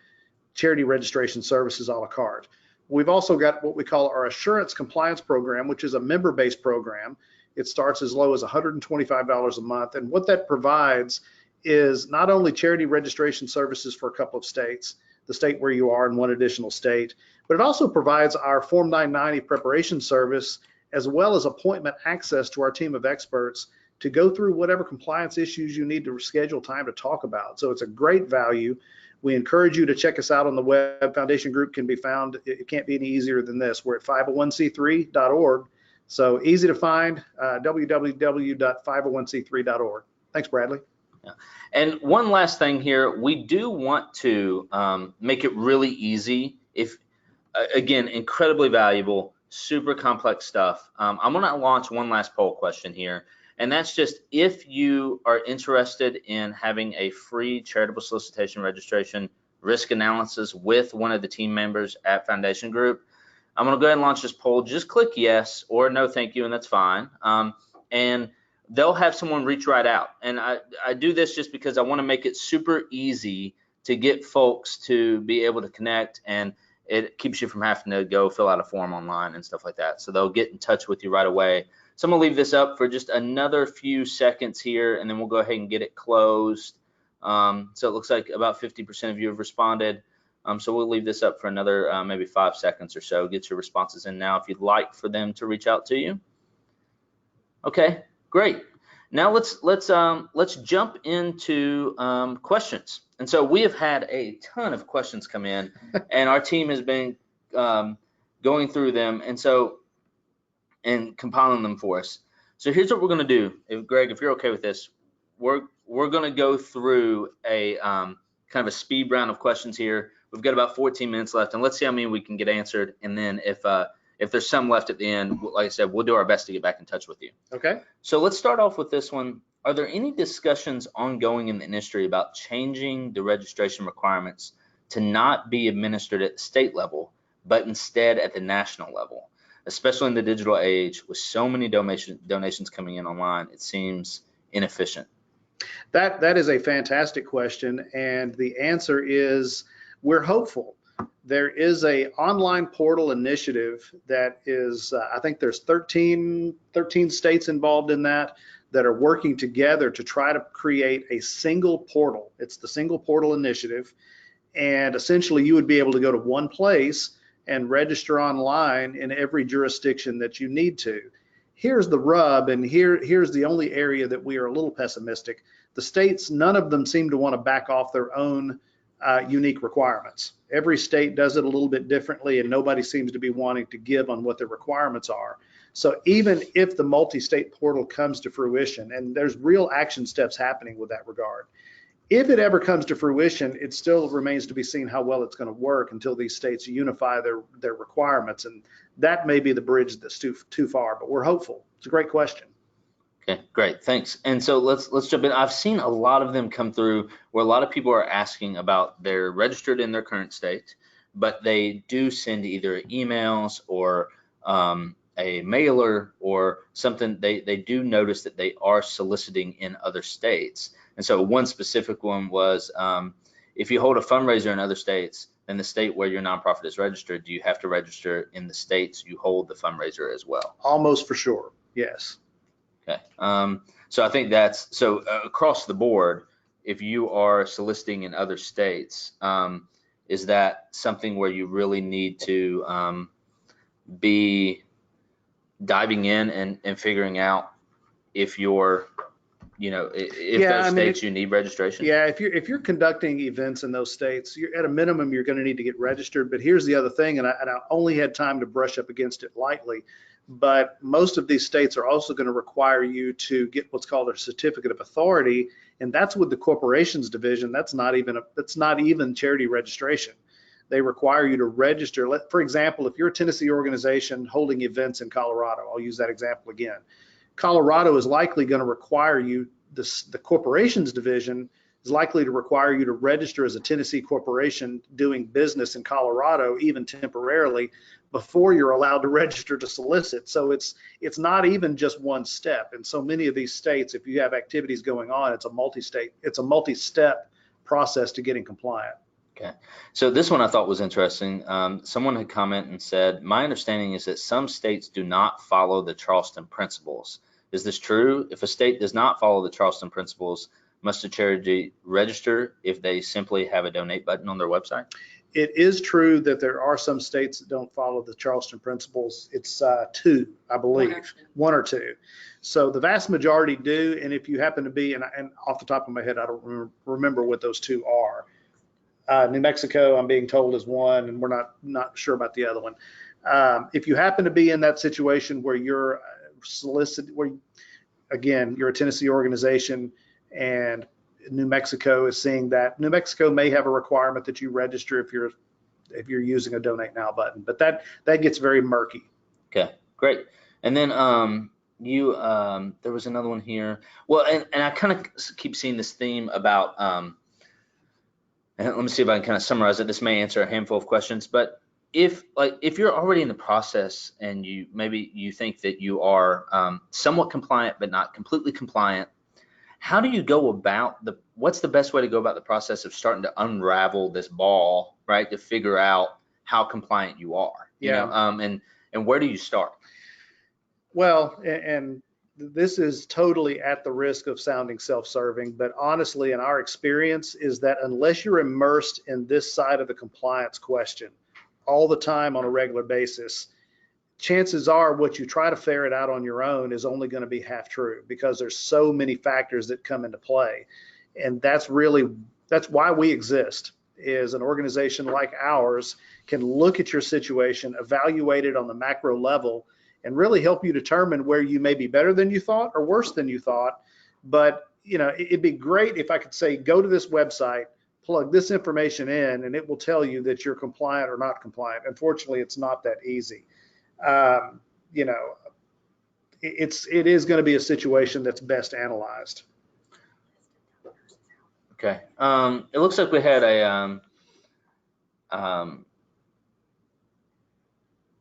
charity registration services a la carte. We've also got what we call our assurance compliance program, which is a member-based program. It starts as low as $125 a month. And what that provides is not only charity registration services for a couple of states, the state where you are and one additional state, but it also provides our Form 990 preparation service, as well as appointment access to our team of experts to go through whatever compliance issues you need to schedule time to talk about. So it's a great value. We encourage you to check us out on the web. Foundation Group can be found. It can't be any easier than this. We're at 501c3.org. So easy to find, www.501c3.org. Thanks, Bradley. Yeah. And one last thing here, we do want to make it really easy. If again, incredibly valuable, super complex stuff. I'm going to launch one last poll question here. And that's just, if you are interested in having a free charitable solicitation registration risk analysis with one of the team members at Foundation Group, I'm going to go ahead and launch this poll. Just click yes or no thank you, and that's fine. And they'll have someone reach right out. And I do this just because I want to make it super easy to get folks to be able to connect, and it keeps you from having to go fill out a form online and stuff like that. So they'll get in touch with you right away. So I'm gonna leave this up for just another few seconds here, and then we'll go ahead and get it closed. So it looks like about 50% of you have responded. So we'll leave this up for another maybe 5 seconds or so. Get your responses in now if you'd like for them to reach out to you. Okay, great. Now let's jump into questions. And so we have had a ton of questions come in, and our team has been going through them, and compiling them for us. So here's what we're going to do. Greg, if you're okay with this, we're going to go through a kind of a speed round of questions here. We've got about 14 minutes left, and let's see how many we can get answered. And then if there's some left at the end, like I said, we'll do our best to get back in touch with you. Okay. So let's start off with this one. Are there any discussions ongoing in the industry about changing the registration requirements to not be administered at the state level, but instead at the national level? Especially in the digital age, with so many donations coming in online, it seems inefficient. That is a fantastic question, and the answer is we're hopeful. There is a online portal initiative that is, I think there's 13 states involved in that are working together to try to create a single portal. It's the Single Portal Initiative, and essentially you would be able to go to one place and register online in every jurisdiction that you need to. Here's the rub, and here's the only area that we are a little pessimistic. The states, none of them seem to want to back off their own unique requirements. Every state does it a little bit differently, and nobody seems to be wanting to give on what their requirements are. So even if the multi-state portal comes to fruition, and there's real action steps happening with that regard, if it ever comes to fruition, it still remains to be seen how well it's going to work until these states unify their requirements. And that may be the bridge that's too far, but we're hopeful. It's a great question. Okay, great, thanks. And so let's jump in. I've seen a lot of them come through where a lot of people are asking about they're registered in their current state, but they do send either emails or a mailer or something. They do notice that they are soliciting in other states. And so one specific one was, if you hold a fundraiser in other states, then the state where your nonprofit is registered, do you have to register in the states you hold the fundraiser as well? Almost for sure, yes. Okay. So I think that's, so across the board, if you are soliciting in other states, is that something where you really need to be diving in and figuring out if you're, if those states you need registration? Yeah, if you're conducting events in those states, you're at a minimum you're going to need to get registered. But here's the other thing, and I only had time to brush up against it lightly, but most of these states are also going to require you to get what's called a certificate of authority, and that's with the corporations division. That's not even charity registration. They require you to register. For example, if you're a Tennessee organization holding events in Colorado, I'll use that example again. Colorado is likely going to require you, the corporations division is likely to require you to register as a Tennessee corporation doing business in Colorado, even temporarily, before you're allowed to register to solicit. So it's not even just one step. In so many of these states, if you have activities going on, it's a multi-step process to getting compliant. Okay, so this one I thought was interesting. Someone had commented and said, my understanding is that some states do not follow the Charleston principles. Is this true? If a state does not follow the Charleston principles, must a charity register if they simply have a donate button on their website? It is true that there are some states that don't follow the Charleston principles. It's 2, I believe, 1 or 2. So the vast majority do, and if you happen to be, and off the top of my head, I don't remember what those 2 are. New Mexico, I'm being told, is 1, and we're not sure about the other one. If you happen to be in that situation where you're again, you're a Tennessee organization and New Mexico is seeing that, New Mexico may have a requirement that you register if you're using a Donate Now button, but that gets very murky. Okay, great. And then there was another one here. Well, and I kind of keep seeing this theme about and let me see if I can kind of summarize it. This may answer a handful of questions, but if you're already in the process and you think that you are somewhat compliant but not completely compliant, how do you go about what's the best way to go about the process of starting to unravel this ball, right, to figure out how compliant you are? And where do you start? Well, and this is totally at the risk of sounding self-serving, but honestly, in our experience, is that unless you're immersed in this side of the compliance question all the time on a regular basis, chances are what you try to ferret out on your own is only going to be half true, because there's so many factors that come into play. And that's why we exist, is an organization like ours can look at your situation, evaluate it on the macro level, and really help you determine where you may be better than you thought or worse than you thought. But it'd be great if I could say, go to this website, plug this information in, and it will tell you that you're compliant or not compliant. Unfortunately, it's not that easy. It is going to be a situation that's best analyzed. Okay. It looks like we had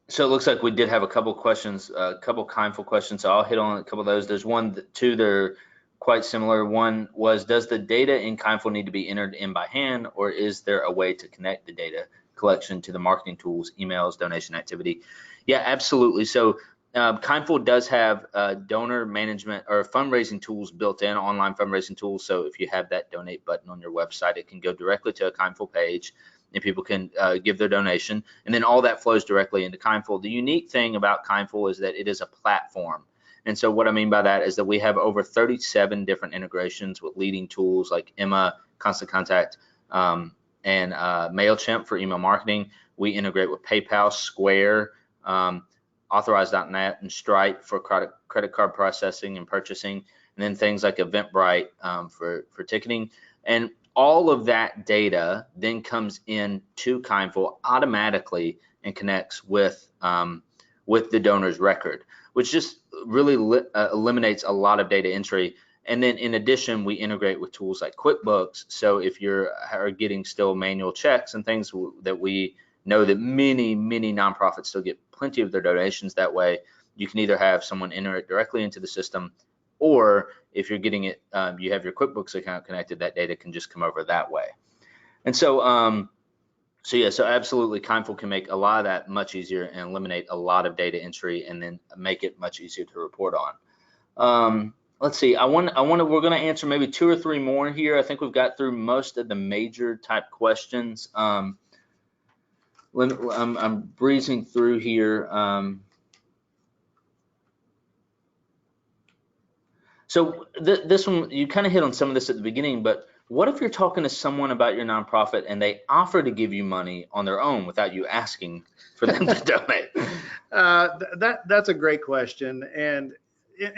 so it looks like we did have a couple questions, a couple Kindful questions. So I'll hit on a couple of those. There's two that are quite similar. One was, does the data in Kindful need to be entered in by hand, or is there a way to connect the data collection to the marketing tools, emails, donation activity? Yeah, absolutely. So Kindful does have donor management or fundraising tools built in, online fundraising tools. So if you have that donate button on your website, it can go directly to a Kindful page, and people can give their donation, and then all that flows directly into Kindful. The unique thing about Kindful is that it is a platform. And so what I mean by that is that we have over 37 different integrations with leading tools like Emma, Constant Contact, and MailChimp for email marketing. We integrate with PayPal, Square, Authorize.net, and Stripe for credit card processing and purchasing, and then things like Eventbrite for ticketing. And all of that data then comes in to Kindful automatically and connects with the donor's record, which just really eliminates a lot of data entry. And then in addition, we integrate with tools like QuickBooks. So if you're getting still manual checks and things that we know that many nonprofits still get plenty of their donations that way, you can either have someone enter it directly into the system, or if you're getting it, you have your QuickBooks account connected, that data can just come over that way. And so, so absolutely, Kindful can make a lot of that much easier and eliminate a lot of data entry, and then make it much easier to report on. Let's see. We're going to answer maybe 2 or 3 more here. I think we've got through most of the major type questions. I'm breezing through here. So this one, you kind of hit on some of this at the beginning, but what if you're talking to someone about your nonprofit and they offer to give you money on their own without you asking for them to donate? That's a great question. And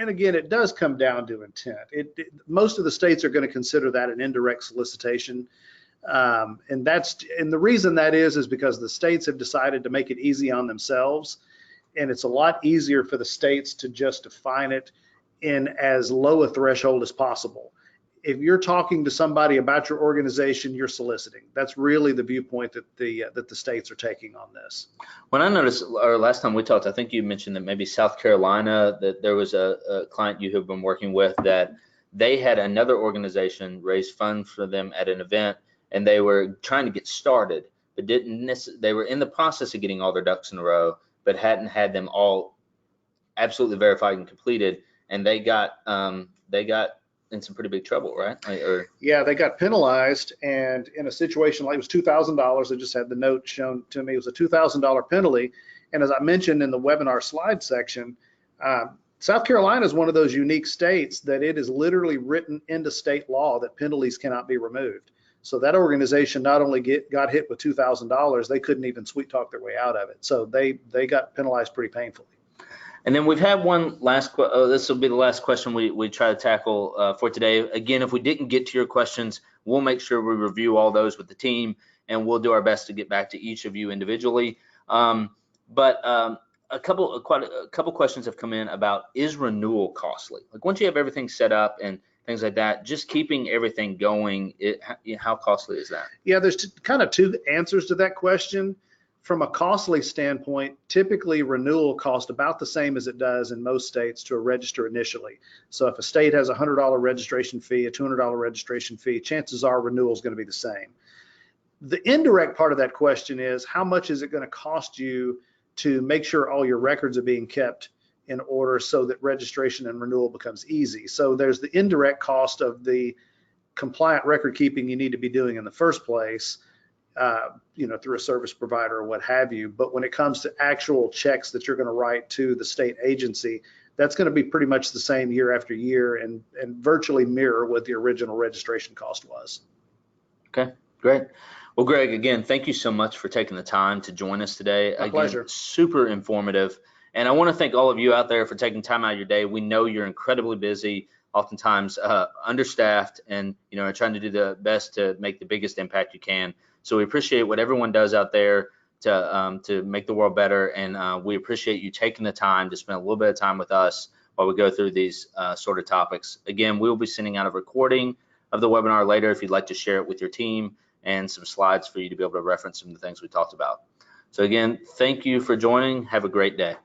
again, it does come down to intent. Most of the states are going to consider that an indirect solicitation. And the reason that is because the states have decided to make it easy on themselves. And it's a lot easier for the states to just define it in as low a threshold as possible. If you're talking to somebody about your organization, you're soliciting. That's really the viewpoint that the states are taking on this. When I noticed, or last time we talked, I think you mentioned that maybe South Carolina, that there was a client you have been working with that they had another organization raise funds for them at an event, and they were trying to get started, but they were in the process of getting all their ducks in a row, but hadn't had them all absolutely verified and completed, and they got in some pretty big trouble, right? Yeah, they got penalized, and in a situation like it was $2,000. I just had the note shown to me. It was a $2,000 penalty, and as I mentioned in the webinar slide section, South Carolina is one of those unique states that it is literally written into state law that penalties cannot be removed. So that organization not only got hit with $2,000, they couldn't even sweet talk their way out of it. So they got penalized pretty painfully. And then we've had one last, this will be the last question we try to tackle for today. Again, if we didn't get to your questions, we'll make sure we review all those with the team, and we'll do our best to get back to each of you individually. But a couple questions have come in about, is renewal costly? Like once you have everything set up and things like that, just keeping everything going, how costly is that? Yeah, there's kind of two answers to that question. From a costly standpoint, typically renewal costs about the same as it does in most states to register initially. So if a state has a $100 registration fee, a $200 registration fee, chances are renewal is going to be the same. The indirect part of that question is, how much is it going to cost you to make sure all your records are being kept in order so that registration and renewal becomes easy? So there's the indirect cost of the compliant record keeping you need to be doing in the first place, through a service provider or what have you. But when it comes to actual checks that you're going to write to the state agency, that's going to be pretty much the same year after year and virtually mirror what the original registration cost was. Okay, great. Well, Greg, again, thank you so much for taking the time to join us today. My pleasure. Super informative. And I want to thank all of you out there for taking time out of your day. We know you're incredibly busy, oftentimes understaffed, and are trying to do the best to make the biggest impact you can. So we appreciate what everyone does out there to make the world better, and we appreciate you taking the time to spend a little bit of time with us while we go through these sort of topics. Again, we'll be sending out a recording of the webinar later if you'd like to share it with your team, and some slides for you to be able to reference some of the things we talked about. So again, thank you for joining. Have a great day.